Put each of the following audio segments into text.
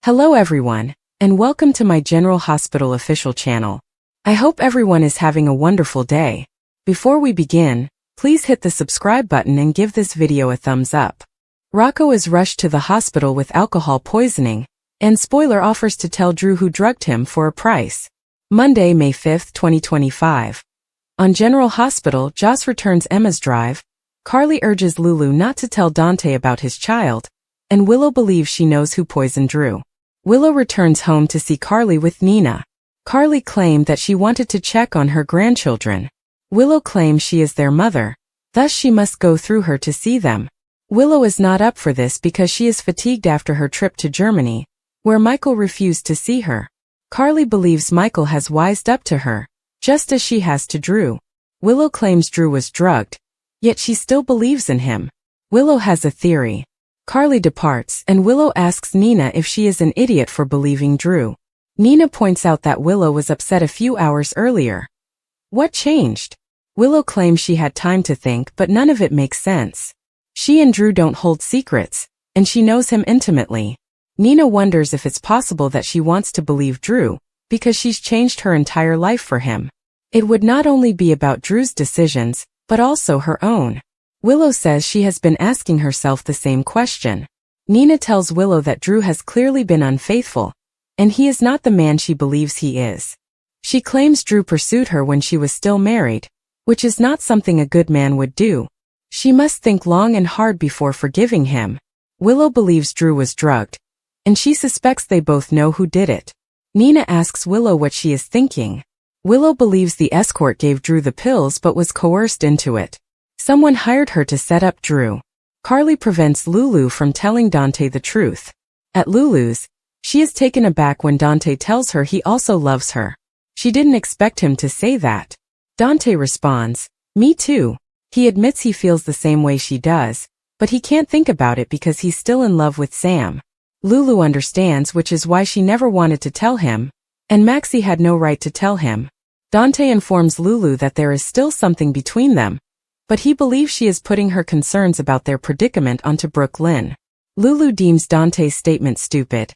Hello everyone, and welcome to my General Hospital official channel. I hope everyone is having a wonderful day. Before we begin, please hit the subscribe button and give this video a thumbs up. Rocco is rushed to the hospital with alcohol poisoning, and spoiler offers to tell Drew who drugged him for a price. Monday, May 5, 2025. On General Hospital, Joss returns Emma's drive. Carly urges Lulu not to tell Dante about his child, and Willow believes she knows who poisoned Drew. Willow returns home to see Carly with Nina. Carly claimed that she wanted to check on her grandchildren. Willow claims she is their mother, thus she must go through her to see them. Willow is not up for this because she is fatigued after her trip to Germany, where Michael refused to see her. Carly believes Michael has wised up to her, just as she has to Drew. Willow claims Drew was drugged, yet she still believes in him. Willow has a theory. Carly departs, and Willow asks Nina if she is an idiot for believing Drew. Nina points out that Willow was upset a few hours earlier. What changed? Willow claims she had time to think, but none of it makes sense. She and Drew don't hold secrets, and she knows him intimately. Nina wonders if it's possible that she wants to believe Drew, because she's changed her entire life for him. It would not only be about Drew's decisions, but also her own. Willow says she has been asking herself the same question. Nina tells Willow that Drew has clearly been unfaithful, and he is not the man she believes he is. She claims Drew pursued her when she was still married, which is not something a good man would do. She must think long and hard before forgiving him. Willow believes Drew was drugged, and she suspects they both know who did it. Nina asks Willow what she is thinking. Willow believes the escort gave Drew the pills but was coerced into it. Someone hired her to set up Drew. Carly prevents Lulu from telling Dante the truth. At Lulu's, she is taken aback when Dante tells her he also loves her. She didn't expect him to say that. Dante responds, "Me too." He admits he feels the same way she does, but he can't think about it because he's still in love with Sam. Lulu understands, which is why she never wanted to tell him, and Maxie had no right to tell him. Dante informs Lulu that there is still something between them, but he believes she is putting her concerns about their predicament onto Brooklyn. Lulu deems Dante's statement stupid,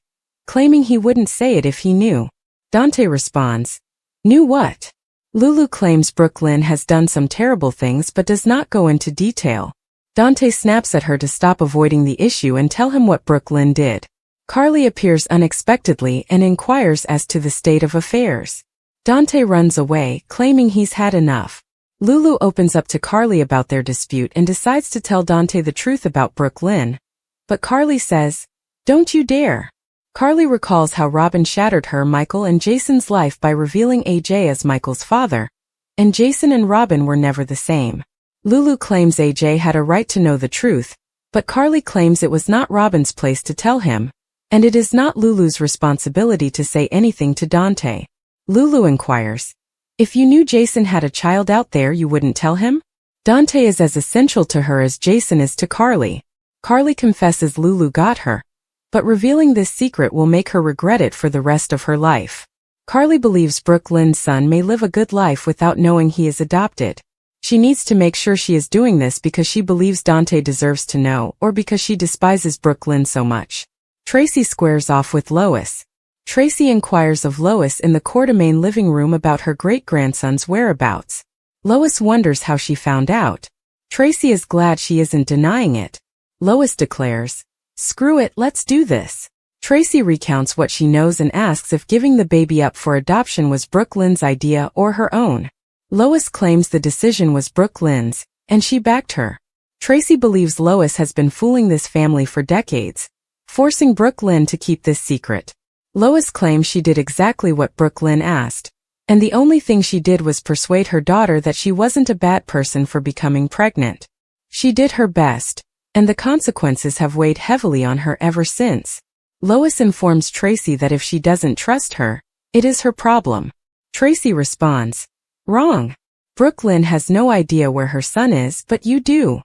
claiming he wouldn't say it if he knew. Dante responds, "Knew what?" Lulu claims Brooklyn has done some terrible things but does not go into detail. Dante snaps at her to stop avoiding the issue and tell him what Brooklyn did. Carly appears unexpectedly and inquires as to the state of affairs. Dante runs away, claiming he's had enough. Lulu opens up to Carly about their dispute and decides to tell Dante the truth about Brooklyn, but Carly says, "Don't you dare." Carly recalls how Robin shattered her, Michael, and Jason's life by revealing AJ as Michael's father, and Jason and Robin were never the same. Lulu claims AJ had a right to know the truth, but Carly claims it was not Robin's place to tell him, and it is not Lulu's responsibility to say anything to Dante. Lulu inquires, "If you knew Jason had a child out there, you wouldn't tell him?" Dante is as essential to her as Jason is to Carly. Carly confesses Lulu got her, but revealing this secret will make her regret it for the rest of her life. Carly believes Brooklyn's son may live a good life without knowing he is adopted. She needs to make sure she is doing this because she believes Dante deserves to know, or because she despises Brooklyn so much. Tracy squares off with Lois. Tracy inquires of Lois in the Quartermain living room about her great-grandson's whereabouts. Lois wonders how she found out. Tracy is glad she isn't denying it. Lois declares, "Screw it, let's do this." Tracy recounts what she knows and asks if giving the baby up for adoption was Brooklyn's idea or her own. Lois claims the decision was Brooklyn's, and she backed her. Tracy believes Lois has been fooling this family for decades, forcing Brooklyn to keep this secret. Lois claims she did exactly what Brooklyn asked, and the only thing she did was persuade her daughter that she wasn't a bad person for becoming pregnant. She did her best, and the consequences have weighed heavily on her ever since. Lois informs Tracy that if she doesn't trust her, it is her problem. Tracy responds, "Wrong. Brooklyn has no idea where her son is, but you do."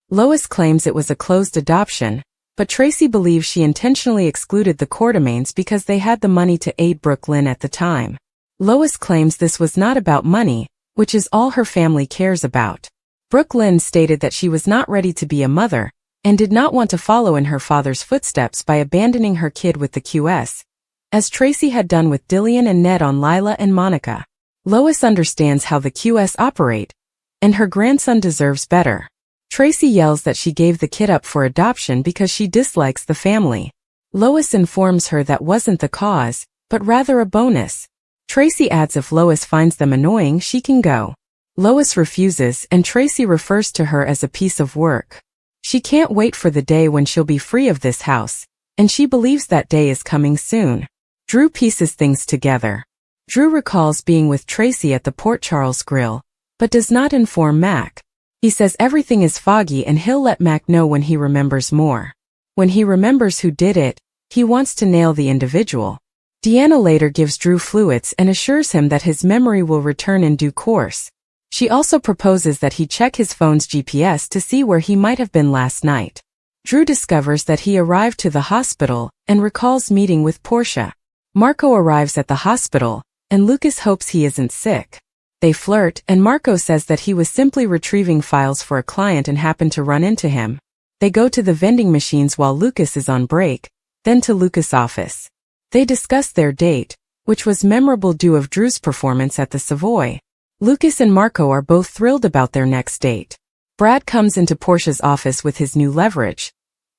Lois claims it was a closed adoption, but Tracy believes she intentionally excluded the Quartermains because they had the money to aid Brooklyn at the time. Lois claims this was not about money, which is all her family cares about. Brooklyn stated that she was not ready to be a mother, and did not want to follow in her father's footsteps by abandoning her kid with the QS, as Tracy had done with Dillian and Ned on Lila and Monica. Lois understands how the QS operate, and her grandson deserves better. Tracy yells that she gave the kid up for adoption because she dislikes the family. Lois informs her that wasn't the cause, but rather a bonus. Tracy adds if Lois finds them annoying, she can go. Lois refuses, and Tracy refers to her as a piece of work. She can't wait for the day when she'll be free of this house, and she believes that day is coming soon. Drew pieces things together. Drew recalls being with Tracy at the Port Charles Grill, but does not inform Mac. He says everything is foggy and he'll let Mac know when he remembers more. When he remembers who did it, he wants to nail the individual. Deanna later gives Drew fluids and assures him that his memory will return in due course. She also proposes that he check his phone's GPS to see where he might have been last night. Drew discovers that he arrived to the hospital and recalls meeting with Portia. Marco arrives at the hospital, and Lucas hopes he isn't sick. They flirt, and Marco says that he was simply retrieving files for a client and happened to run into him. They go to the vending machines while Lucas is on break, then to Lucas' office. They discuss their date, which was memorable due of Drew's performance at the Savoy. Lucas and Marco are both thrilled about their next date. Brad comes into Portia's office with his new leverage.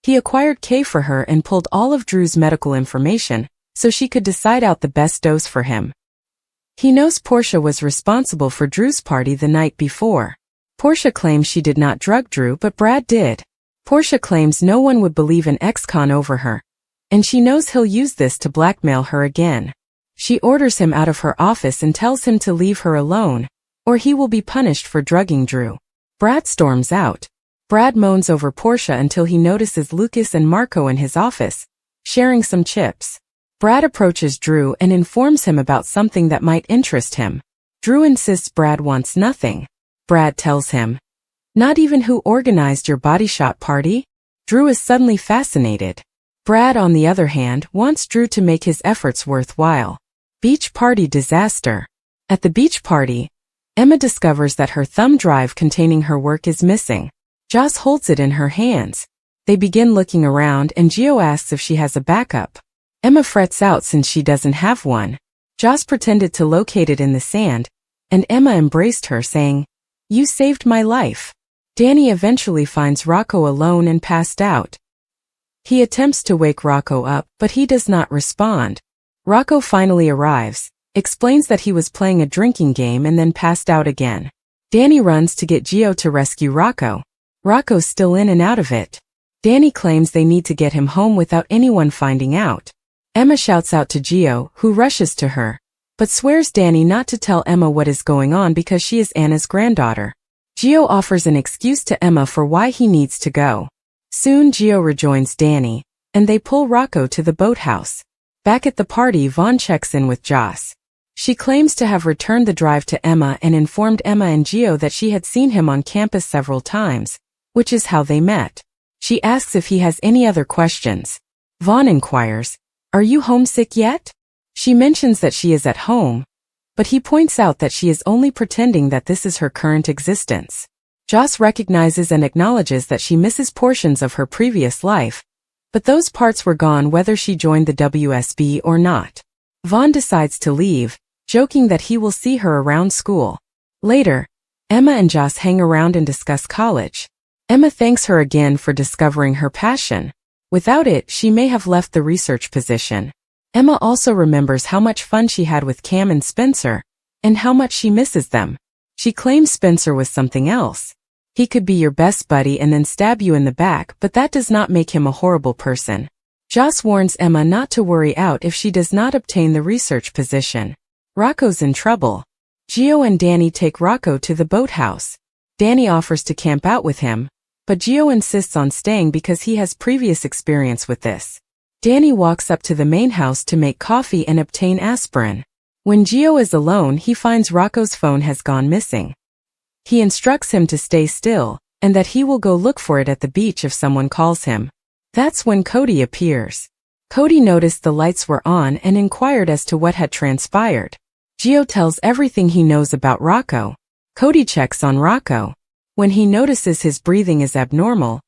He acquired Kay for her and pulled all of Drew's medical information, so she could decide out the best dose for him. He knows Portia was responsible for Drew's party the night before. Portia claims she did not drug Drew, but Brad did. Portia claims no one would believe an ex-con over her, and she knows he'll use this to blackmail her again. She orders him out of her office and tells him to leave her alone, or he will be punished for drugging Drew. Brad storms out. Brad moans over Portia until he notices Lucas and Marco in his office, sharing some chips. Brad approaches Drew and informs him about something that might interest him. Drew insists Brad wants nothing. Brad tells him, "Not even who organized your body shop party?" Drew is suddenly fascinated. Brad, on the other hand, wants Drew to make his efforts worthwhile. Beach party disaster. At the beach party, Emma discovers that her thumb drive containing her work is missing. Joss holds it in her hands. They begin looking around and Gio asks if she has a backup. Emma frets out since she doesn't have one. Joss pretended to locate it in the sand, and Emma embraced her, saying, "You saved my life." Danny eventually finds Rocco alone and passed out. He attempts to wake Rocco up, but he does not respond. Rocco finally arrives, explains that he was playing a drinking game and then passed out again. Danny runs to get Gio to rescue Rocco. Rocco's still in and out of it. Danny claims they need to get him home without anyone finding out. Emma shouts out to Gio, who rushes to her, but swears Danny not to tell Emma what is going on because she is Anna's granddaughter. Gio offers an excuse to Emma for why he needs to go. Soon Gio rejoins Danny, and they pull Rocco to the boathouse. Back at the party, Vaughn checks in with Joss. She claims to have returned the drive to Emma and informed Emma and Gio that she had seen him on campus several times, which is how they met. She asks if he has any other questions. Vaughn inquires, "Are you homesick yet?" She mentions that she is at home, but he points out that she is only pretending that this is her current existence. Joss recognizes and acknowledges that she misses portions of her previous life, but those parts were gone whether she joined the WSB or not. Vaughn decides to leave, joking that he will see her around school. Later, Emma and Joss hang around and discuss college. Emma thanks her again for discovering her passion. Without it, she may have left the research position. Emma also remembers how much fun she had with Cam and Spencer, and how much she misses them. She claims Spencer was something else. He could be your best buddy and then stab you in the back, but that does not make him a horrible person. Joss warns Emma not to worry out if she does not obtain the research position. Rocco's in trouble. Gio and Danny take Rocco to the boathouse. Danny offers to camp out with him, but Gio insists on staying because he has previous experience with this. Danny walks up to the main house to make coffee and obtain aspirin. When Gio is alone, he finds Rocco's phone has gone missing. He instructs him to stay still, and that he will go look for it at the beach if someone calls him. That's when Cody appears. Cody noticed the lights were on and inquired as to what had transpired. Gio tells everything he knows about Rocco. Cody checks on Rocco. When he notices his breathing is abnormal,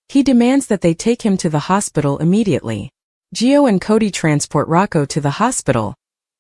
He demands that they take him to the hospital immediately. Gio and Cody transport Rocco to the hospital,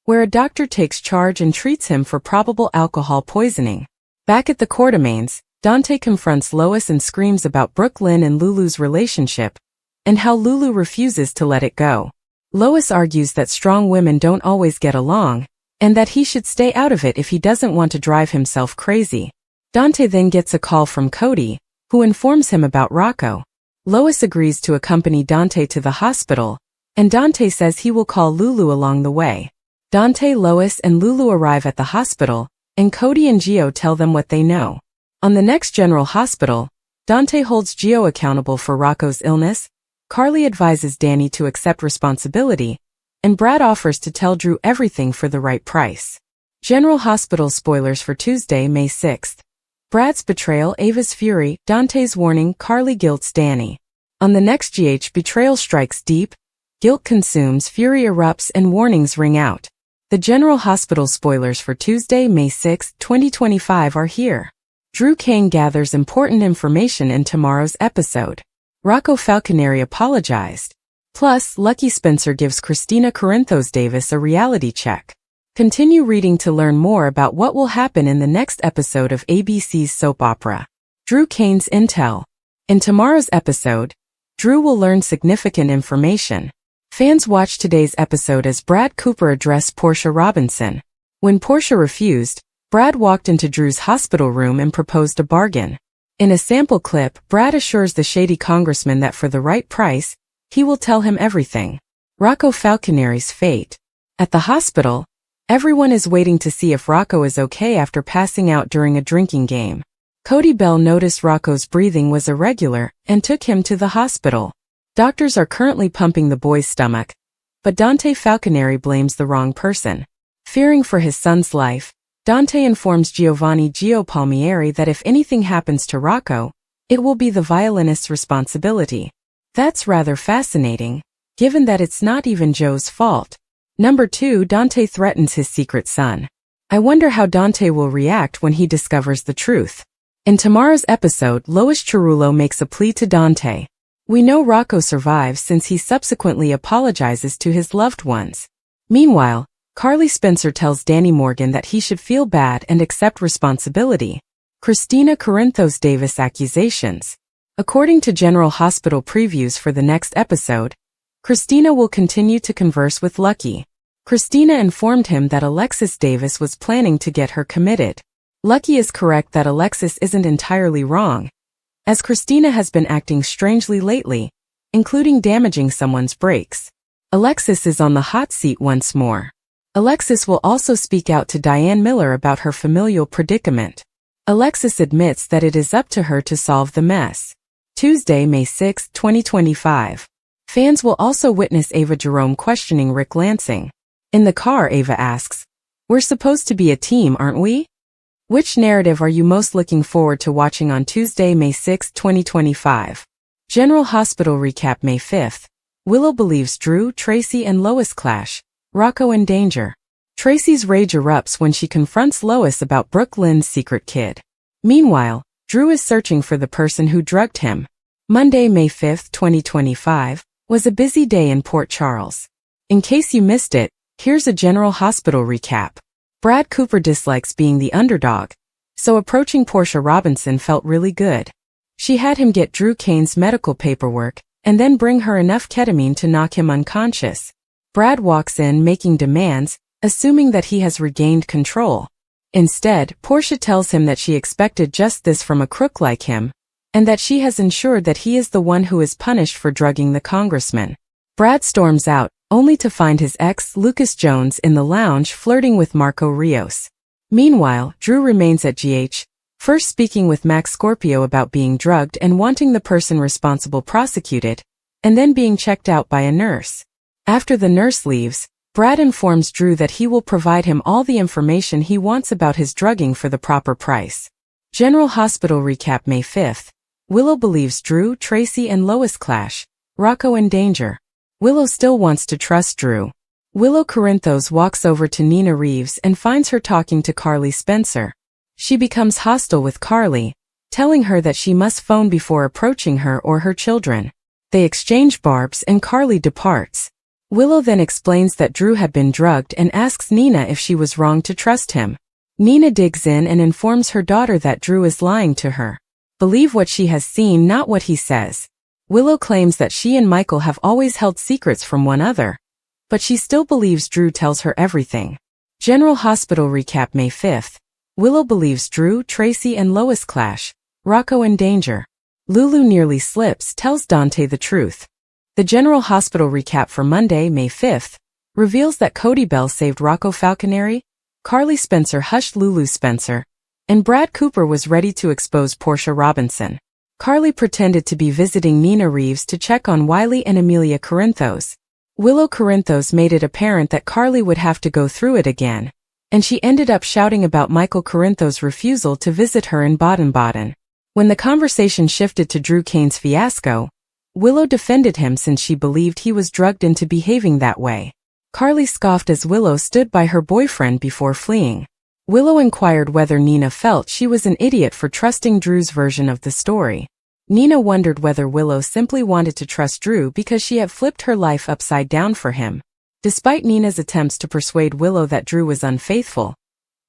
where a doctor takes charge and treats him for probable alcohol poisoning. Back at the Quartermaines, Dante confronts Lois and screams about Brooklyn and Lulu's relationship, and how Lulu refuses to let it go. Lois argues that strong women don't always get along, and that he should stay out of it if he doesn't want to drive himself crazy. Dante then gets a call from Cody, who informs him about Rocco. Lois agrees to accompany Dante to the hospital, and Dante says he will call Lulu along the way. Dante, Lois, and Lulu arrive at the hospital, and Cody and Gio tell them what they know. On the next General Hospital, Dante holds Gio accountable for Rocco's illness, Carly advises Danny to accept responsibility, and Brad offers to tell Drew everything for the right price. General Hospital spoilers for Tuesday, May 6th. Brad's betrayal, Ava's fury, Dante's warning, Carly guilts Danny. On the next GH, betrayal strikes deep, guilt consumes, fury erupts, and warnings ring out. The General Hospital spoilers for Tuesday, May 6, 2025 are here. Drew Kane gathers important information in tomorrow's episode. Rocco Falconeri apologized. Plus, Lucky Spencer gives Christina Corinthos Davis a reality check. Continue reading to learn more about what will happen in the next episode of ABC's soap opera. Drew Kane's intel. In tomorrow's episode, Drew will learn significant information. Fans watch today's episode as Brad Cooper addressed Portia Robinson. When Portia refused, Brad walked into Drew's hospital room and proposed a bargain. In a sample clip, Brad assures the shady congressman that for the right price, he will tell him everything. Rocco Falconeri's fate. At the hospital, everyone is waiting to see if Rocco is okay after passing out during a drinking game. Cody Bell noticed Rocco's breathing was irregular and took him to the hospital. Doctors are currently pumping the boy's stomach, but Dante Falconeri blames the wrong person. Fearing for his son's life, Dante informs Giovanni Gio Palmieri that if anything happens to Rocco, it will be the violinist's responsibility. That's rather fascinating, given that it's not even Joe's fault. Number 2, Dante threatens his secret son. I wonder how Dante will react when he discovers the truth. In tomorrow's episode, Lois Cerullo makes a plea to Dante. We know Rocco survives since he subsequently apologizes to his loved ones. Meanwhile, Carly Spencer tells Danny Morgan that he should feel bad and accept responsibility. Christina Corinthos Davis accusations. According to General Hospital previews for the next episode, Christina will continue to converse with Lucky. Christina informed him that Alexis Davis was planning to get her committed. Lucky is correct that Alexis isn't entirely wrong, as Christina has been acting strangely lately, including damaging someone's brakes. Alexis is on the hot seat once more. Alexis will also speak out to Diane Miller about her familial predicament. Alexis admits that it is up to her to solve the mess. Tuesday, May 6, 2025. Fans will also witness Ava Jerome questioning Rick Lansing. In the car, Ava asks, "We're supposed to be a team, aren't we?" Which narrative are you most looking forward to watching on Tuesday, May 6, 2025? General Hospital recap May 5th. Willow believes Drew, Tracy, and Lois clash. Rocco in danger. Tracy's rage erupts when she confronts Lois about Brooklyn's secret kid. Meanwhile, Drew is searching for the person who drugged him. Monday, May 5, 2025, was a busy day in Port Charles. In case you missed it, here's a General Hospital recap. Brad Cooper dislikes being the underdog, so approaching Portia Robinson felt really good. She had him get Drew Kane's medical paperwork, and then bring her enough ketamine to knock him unconscious. Brad walks in making demands, assuming that he has regained control. Instead, Portia tells him that she expected just this from a crook like him, and that she has ensured that he is the one who is punished for drugging the congressman. Brad storms out, only to find his ex, Lucas Jones, in the lounge flirting with Marco Rios. Meanwhile, Drew remains at GH, first speaking with Max Scorpio about being drugged and wanting the person responsible prosecuted, and then being checked out by a nurse. After the nurse leaves, Brad informs Drew that he will provide him all the information he wants about his drugging for the proper price. General Hospital recap May 5th. Willow believes Drew, Tracy, and Lois clash. Rocco in danger. Willow still wants to trust Drew. Willow Corinthos walks over to Nina Reeves and finds her talking to Carly Spencer. She becomes hostile with Carly, telling her that she must phone before approaching her or her children. They exchange barbs and Carly departs. Willow then explains that Drew had been drugged and asks Nina if she was wrong to trust him. Nina digs in and informs her daughter that Drew is lying to her. Believe what she has seen, not what he says. Willow claims that she and Michael have always held secrets from one another, but she still believes Drew tells her everything. General Hospital recap May 5th. Willow believes Drew, Tracy and Lois clash. Rocco in danger. Lulu nearly slips, tells Dante the truth. The General Hospital recap for Monday, May 5th, reveals that Cody Bell saved Rocco Falconeri, Carly Spencer hushed Lulu Spencer, and Brad Cooper was ready to expose Portia Robinson. Carly pretended to be visiting Nina Reeves to check on Wiley and Amelia Corinthos. Willow Corinthos made it apparent that Carly would have to go through it again, and she ended up shouting about Michael Corinthos' refusal to visit her in Baden-Baden. When the conversation shifted to Drew Kane's fiasco, Willow defended him since she believed he was drugged into behaving that way. Carly scoffed as Willow stood by her boyfriend before fleeing. Willow inquired whether Nina felt she was an idiot for trusting Drew's version of the story. Nina wondered whether Willow simply wanted to trust Drew because she had flipped her life upside down for him. Despite Nina's attempts to persuade Willow that Drew was unfaithful,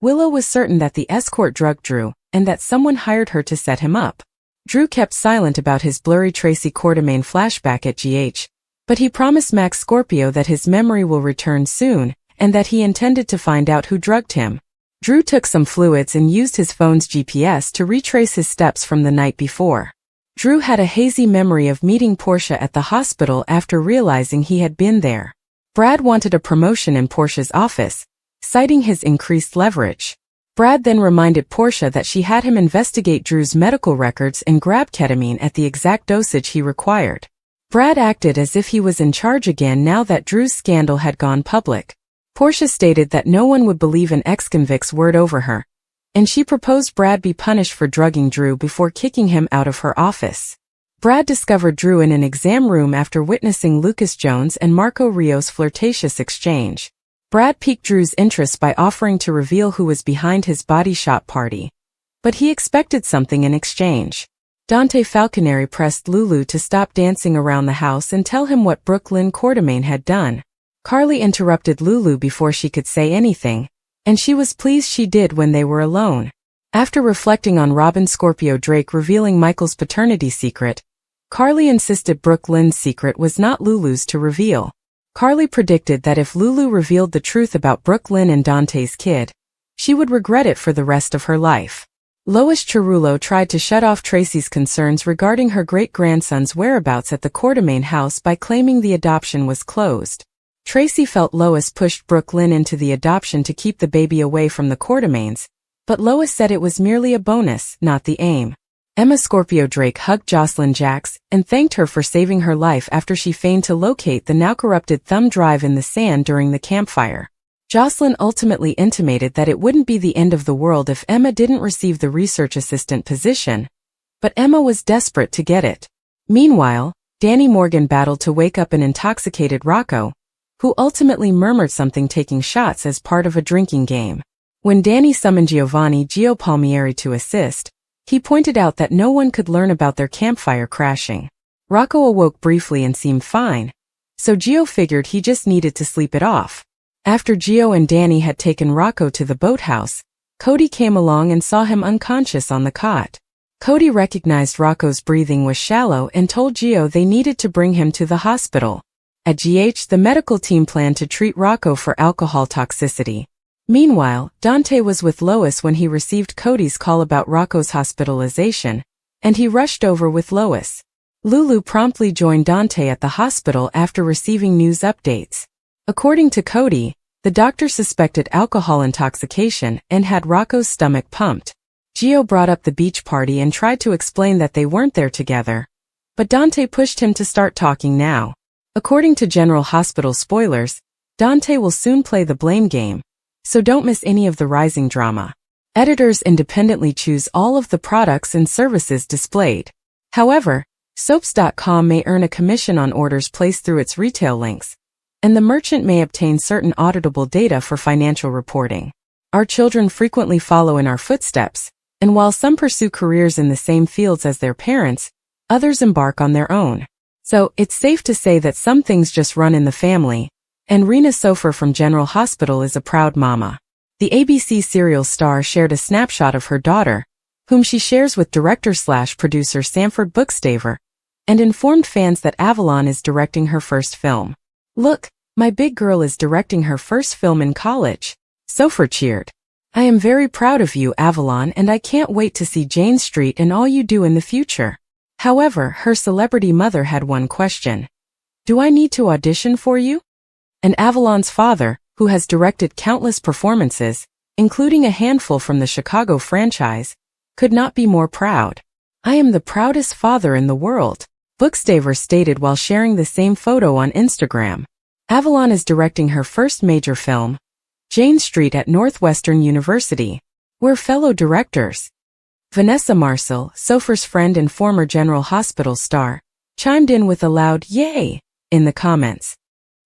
Willow was certain that the escort drugged Drew and that someone hired her to set him up. Drew kept silent about his blurry Tracy Quartermaine flashback at GH, but he promised Max Scorpio that his memory will return soon and that he intended to find out who drugged him. Drew took some fluids and used his phone's GPS to retrace his steps from the night before. Drew had a hazy memory of meeting Portia at the hospital after realizing he had been there. Brad wanted a promotion in Portia's office, citing his increased leverage. Brad then reminded Portia that she had him investigate Drew's medical records and grab ketamine at the exact dosage he required. Brad acted as if he was in charge again now that Drew's scandal had gone public. Portia stated that no one would believe an ex-convict's word over her, and she proposed Brad be punished for drugging Drew before kicking him out of her office. Brad discovered Drew in an exam room after witnessing Lucas Jones and Marco Rios' flirtatious exchange. Brad piqued Drew's interest by offering to reveal who was behind his body shop party, but he expected something in exchange. Dante Falconeri pressed Lulu to stop dancing around the house and tell him what Brooklyn Quartermaine had done. Carly interrupted Lulu before she could say anything, and she was pleased she did when they were alone. After reflecting on Robin Scorpio Drake revealing Michael's paternity secret, Carly insisted Brooklyn's secret was not Lulu's to reveal. Carly predicted that if Lulu revealed the truth about Brooklyn and Dante's kid, she would regret it for the rest of her life. Lois Cerullo tried to shut off Tracy's concerns regarding her great-grandson's whereabouts at the Quartermaine house by claiming the adoption was closed. Tracy felt Lois pushed Brooklyn into the adoption to keep the baby away from the Quartermaines, but Lois said it was merely a bonus, not the aim. Emma Scorpio Drake hugged Jocelyn Jacks and thanked her for saving her life after she feigned to locate the now-corrupted thumb drive in the sand during the campfire. Jocelyn ultimately intimated that it wouldn't be the end of the world if Emma didn't receive the research assistant position, but Emma was desperate to get it. Meanwhile, Danny Morgan battled to wake up an intoxicated Rocco, who ultimately murmured something taking shots as part of a drinking game. When Danny summoned Giovanni Gio Palmieri to assist, he pointed out that no one could learn about their campfire crashing. Rocco awoke briefly and seemed fine, so Gio figured he just needed to sleep it off. After Gio and Danny had taken Rocco to the boathouse, Cody came along and saw him unconscious on the cot. Cody recognized Rocco's breathing was shallow and told Gio they needed to bring him to the hospital. At GH, the medical team planned to treat Rocco for alcohol toxicity. Meanwhile, Dante was with Lois when he received Cody's call about Rocco's hospitalization, and he rushed over with Lois. Lulu promptly joined Dante at the hospital after receiving news updates. According to Cody, the doctor suspected alcohol intoxication and had Rocco's stomach pumped. Gio brought up the beach party and tried to explain that they weren't there together, but Dante pushed him to start talking now. According to General Hospital spoilers, Dante will soon play the blame game, so don't miss any of the rising drama. Editors independently choose all of the products and services displayed. However, Soaps.com may earn a commission on orders placed through its retail links, and the merchant may obtain certain auditable data for financial reporting. Our children frequently follow in our footsteps, And while some pursue careers in the same fields as their parents, others embark on their own. So, it's safe to say that some things just run in the family, and Rena Sofer from General Hospital is a proud mama. The ABC serial star shared a snapshot of her daughter, whom she shares with director/producer Sanford Bookstaver, and informed fans that Avalon is directing her first film. "Look, my big girl is directing her first film in college," Sofer cheered. "I am very proud of you, Avalon, and I can't wait to see Jane Street and all you do in the future." However, her celebrity mother had one question. "Do I need to audition for you?" And Avalon's father, who has directed countless performances, including a handful from the Chicago franchise, could not be more proud. "I am the proudest father in the world," Bookstaver stated while sharing the same photo on Instagram. Avalon is directing her first major film, Jane Street, at Northwestern University. We're fellow directors. Vanessa Marcel, Sofer's friend and former General Hospital star, chimed in with a loud "yay" in the comments.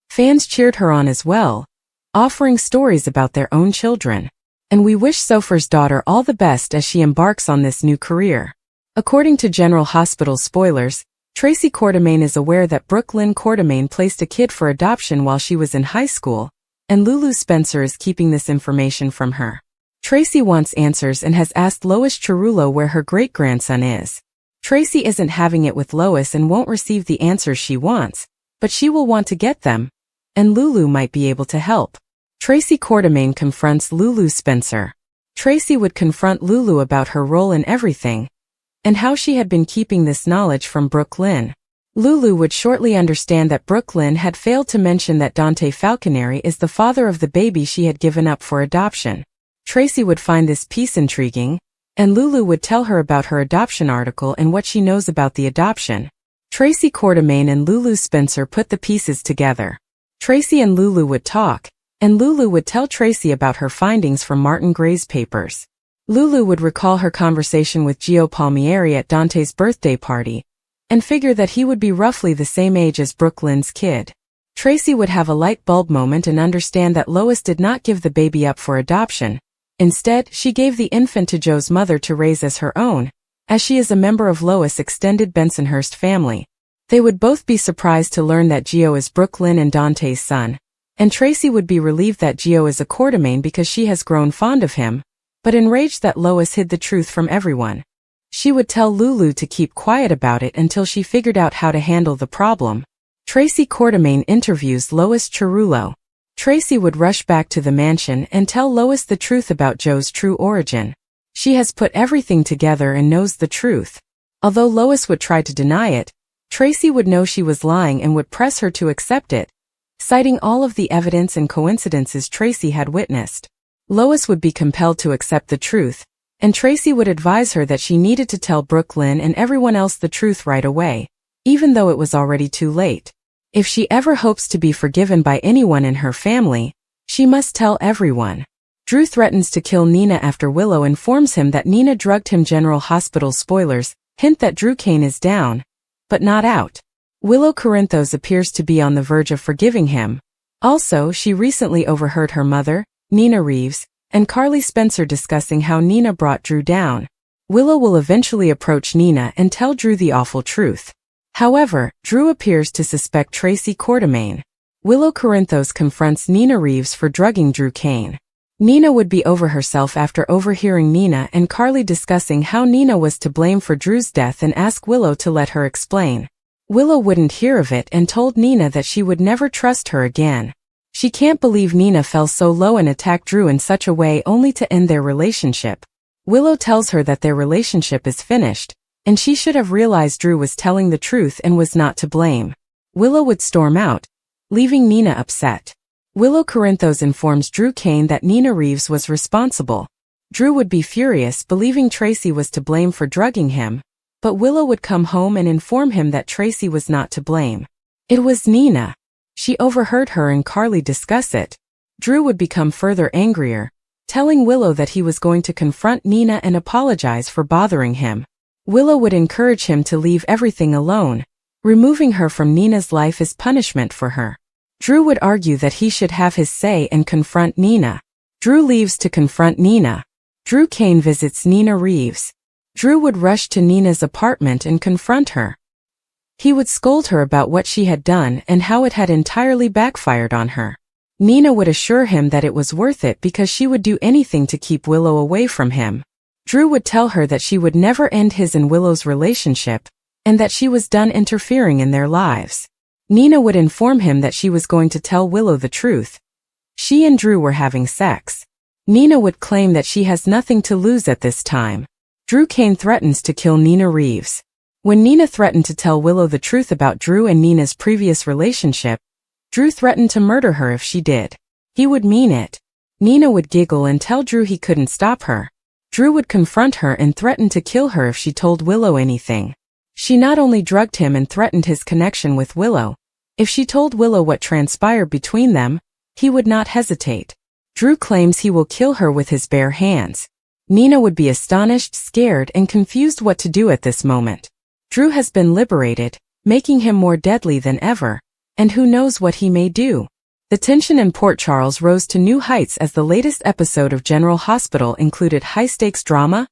Fans cheered her on as well, offering stories about their own children. And we wish Sofer's daughter all the best as she embarks on this new career. According to General Hospital spoilers, Tracy Quartermaine is aware that Brooke Lynn Quartermaine placed a kid for adoption while she was in high school, and Lulu Spencer is keeping this information from her. Tracy wants answers and has asked Lois Cerullo where her great-grandson is. Tracy isn't having it with Lois and won't receive the answers she wants, but she will want to get them, and Lulu might be able to help. Tracy Quartermaine confronts Lulu Spencer. Tracy would confront Lulu about her role in everything, and how she had been keeping this knowledge from Brooke Lynn. Lulu would shortly understand that Brooke Lynn had failed to mention that Dante Falconeri is the father of the baby she had given up for adoption. Tracy would find this piece intriguing, and Lulu would tell her about her adoption article and what she knows about the adoption. Tracy Quartermaine and Lulu Spencer put the pieces together. Tracy and Lulu would talk, and Lulu would tell Tracy about her findings from Martin Gray's papers. Lulu would recall her conversation with Gio Palmieri at Dante's birthday party, and figure that he would be roughly the same age as Brooke Lynn's kid. Tracy would have a light bulb moment and understand that Lois did not give the baby up for adoption. Instead, she gave the infant to Joe's mother to raise as her own, as she is a member of Lois' extended Bensonhurst family. They would both be surprised to learn that Gio is Brooke Lynn and Dante's son, and Tracy would be relieved that Gio is a Quartermaine because she has grown fond of him, but enraged that Lois hid the truth from everyone. She would tell Lulu to keep quiet about it until she figured out how to handle the problem. Tracy Quartermaine interviews Lois Cerullo. Tracy would rush back to the mansion and tell Lois the truth about Joe's true origin. She has put everything together and knows the truth. Although Lois would try to deny it, Tracy would know she was lying and would press her to accept it, citing all of the evidence and coincidences Tracy had witnessed. Lois would be compelled to accept the truth, and Tracy would advise her that she needed to tell Brooke Lynn and everyone else the truth right away, even though it was already too late. If she ever hopes to be forgiven by anyone in her family, she must tell everyone. Drew threatens to kill Nina after Willow informs him that Nina drugged him. General Hospital spoilers hint that Drew Kane is down, but not out. Willow Corinthos appears to be on the verge of forgiving him. Also, she recently overheard her mother, Nina Reeves, and Carly Spencer discussing how Nina brought Drew down. Willow will eventually approach Nina and tell Drew the awful truth. However, Drew appears to suspect Tracy Quartermaine. Willow Corinthos confronts Nina Reeves for drugging Drew Kane. Nina would be over herself after overhearing Nina and Carly discussing how Nina was to blame for Drew's death and ask Willow to let her explain. Willow wouldn't hear of it and told Nina that she would never trust her again. She can't believe Nina fell so low and attacked Drew in such a way only to end their relationship. Willow tells her that their relationship is finished, and she should have realized Drew was telling the truth and was not to blame. Willow would storm out, leaving Nina upset. Willow Corinthos informs Drew Kane that Nina Reeves was responsible. Drew would be furious, believing Tracy was to blame for drugging him, but Willow would come home and inform him that Tracy was not to blame. It was Nina. She overheard her and Carly discuss it. Drew would become further angrier, telling Willow that he was going to confront Nina and apologize for bothering him. Willow would encourage him to leave everything alone. Removing her from Nina's life is punishment for her. Drew would argue that he should have his say and confront Nina. Drew leaves to confront Nina. Drew Kane visits Nina Reeves. Drew would rush to Nina's apartment and confront her. He would scold her about what she had done and how it had entirely backfired on her. Nina would assure him that it was worth it because she would do anything to keep Willow away from him. Drew would tell her that she would never end his and Willow's relationship, and that she was done interfering in their lives. Nina would inform him that she was going to tell Willow the truth. She and Drew were having sex. Nina would claim that she has nothing to lose at this time. Drew Kane threatens to kill Nina Reeves. When Nina threatened to tell Willow the truth about Drew and Nina's previous relationship, Drew threatened to murder her if she did. He would mean it. Nina would giggle and tell Drew he couldn't stop her. Drew would confront her and threaten to kill her if she told Willow anything. She not only drugged him and threatened his connection with Willow, if she told Willow what transpired between them, he would not hesitate. Drew claims he will kill her with his bare hands. Nina would be astonished, scared, and confused what to do at this moment. Drew has been liberated, making him more deadly than ever, and who knows what he may do. The tension in Port Charles rose to new heights as the latest episode of General Hospital included high-stakes drama,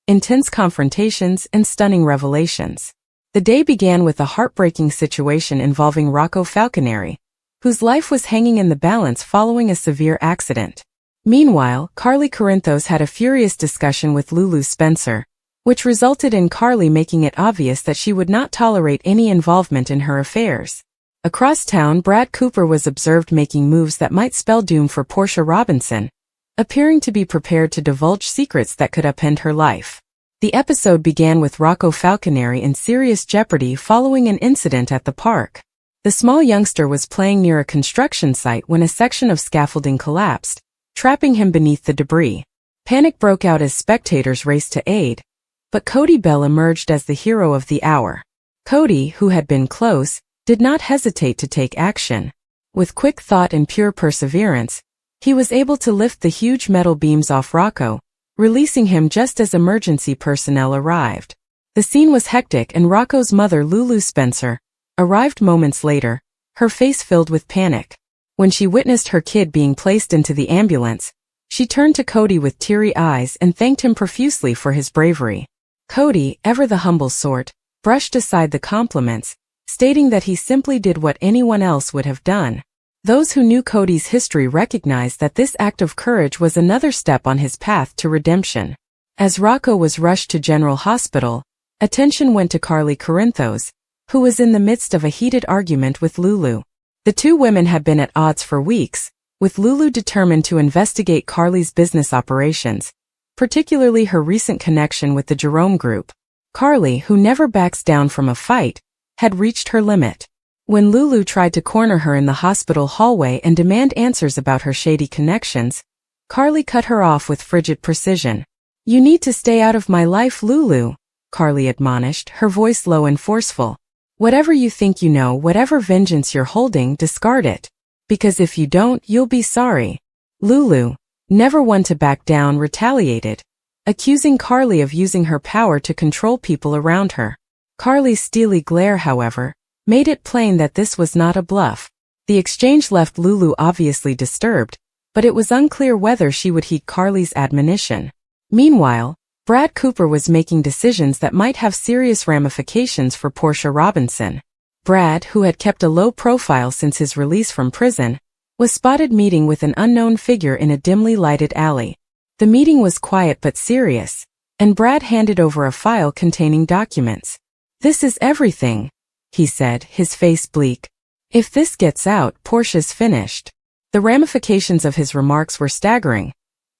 intense confrontations, and stunning revelations. The day began with a heartbreaking situation involving Rocco Falconeri, whose life was hanging in the balance following a severe accident. Meanwhile, Carly Corinthos had a furious discussion with Lulu Spencer, which resulted in Carly making it obvious that she would not tolerate any involvement in her affairs. Across town, Brad Cooper was observed making moves that might spell doom for Portia Robinson, appearing to be prepared to divulge secrets that could upend her life. The episode began with Rocco Falconeri in serious jeopardy following an incident at the park. The small youngster was playing near a construction site when a section of scaffolding collapsed, trapping him beneath the debris. Panic broke out as spectators raced to aid, but Cody Bell emerged as the hero of the hour. Cody, who had been close, did not hesitate to take action. With quick thought and pure perseverance, he was able to lift the huge metal beams off Rocco, releasing him just as emergency personnel arrived. The scene was hectic and Rocco's mother, Lulu Spencer, arrived moments later, her face filled with panic. When she witnessed her kid being placed into the ambulance, she turned to Cody with teary eyes and thanked him profusely for his bravery. Cody, ever the humble sort, brushed aside the compliments, stating that he simply did what anyone else would have done. Those who knew Cody's history recognized that this act of courage was another step on his path to redemption. As Rocco was rushed to General Hospital, attention went to Carly Corinthos, who was in the midst of a heated argument with Lulu. The two women had been at odds for weeks, with Lulu determined to investigate Carly's business operations, particularly her recent connection with the Jerome Group. Carly, who never backs down from a fight, had reached her limit. When Lulu tried to corner her in the hospital hallway and demand answers about her shady connections, Carly cut her off with frigid precision. "You need to stay out of my life, Lulu," Carly admonished, her voice low and forceful. "Whatever you think you know, whatever vengeance you're holding, discard it. Because if you don't, you'll be sorry." Lulu, never one to back down, retaliated, accusing Carly of using her power to control people around her. Carly's steely glare, however, made it plain that this was not a bluff. The exchange left Lulu obviously disturbed, but it was unclear whether she would heed Carly's admonition. Meanwhile, Brad Cooper was making decisions that might have serious ramifications for Portia Robinson. Brad, who had kept a low profile since his release from prison, was spotted meeting with an unknown figure in a dimly lighted alley. The meeting was quiet but serious, and Brad handed over a file containing documents. "This is everything," he said, his face bleak. "If this gets out, Portia's finished." The ramifications of his remarks were staggering.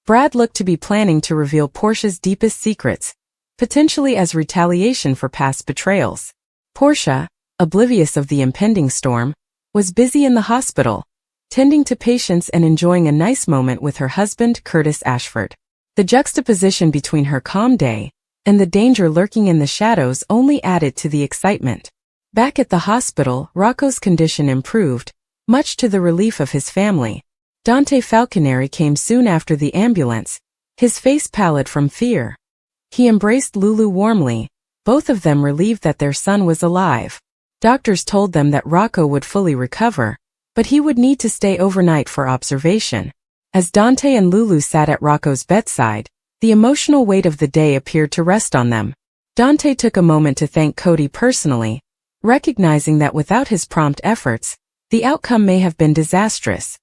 Brad looked to be planning to reveal Portia's deepest secrets, potentially as retaliation for past betrayals. Portia, oblivious of the impending storm, was busy in the hospital, tending to patients and enjoying a nice moment with her husband, Curtis Ashford. The juxtaposition between her calm day and the danger lurking in the shadows only added to the excitement. Back at the hospital, Rocco's condition improved, much to the relief of his family. Dante Falconeri came soon after the ambulance, his face pallid from fear. He embraced Lulu warmly, both of them relieved that their son was alive. Doctors told them that Rocco would fully recover, but he would need to stay overnight for observation. As Dante and Lulu sat at Rocco's bedside, The emotional weight of the day appeared to rest on them. Dante took a moment to thank Cody personally, recognizing that without his prompt efforts, the outcome may have been disastrous.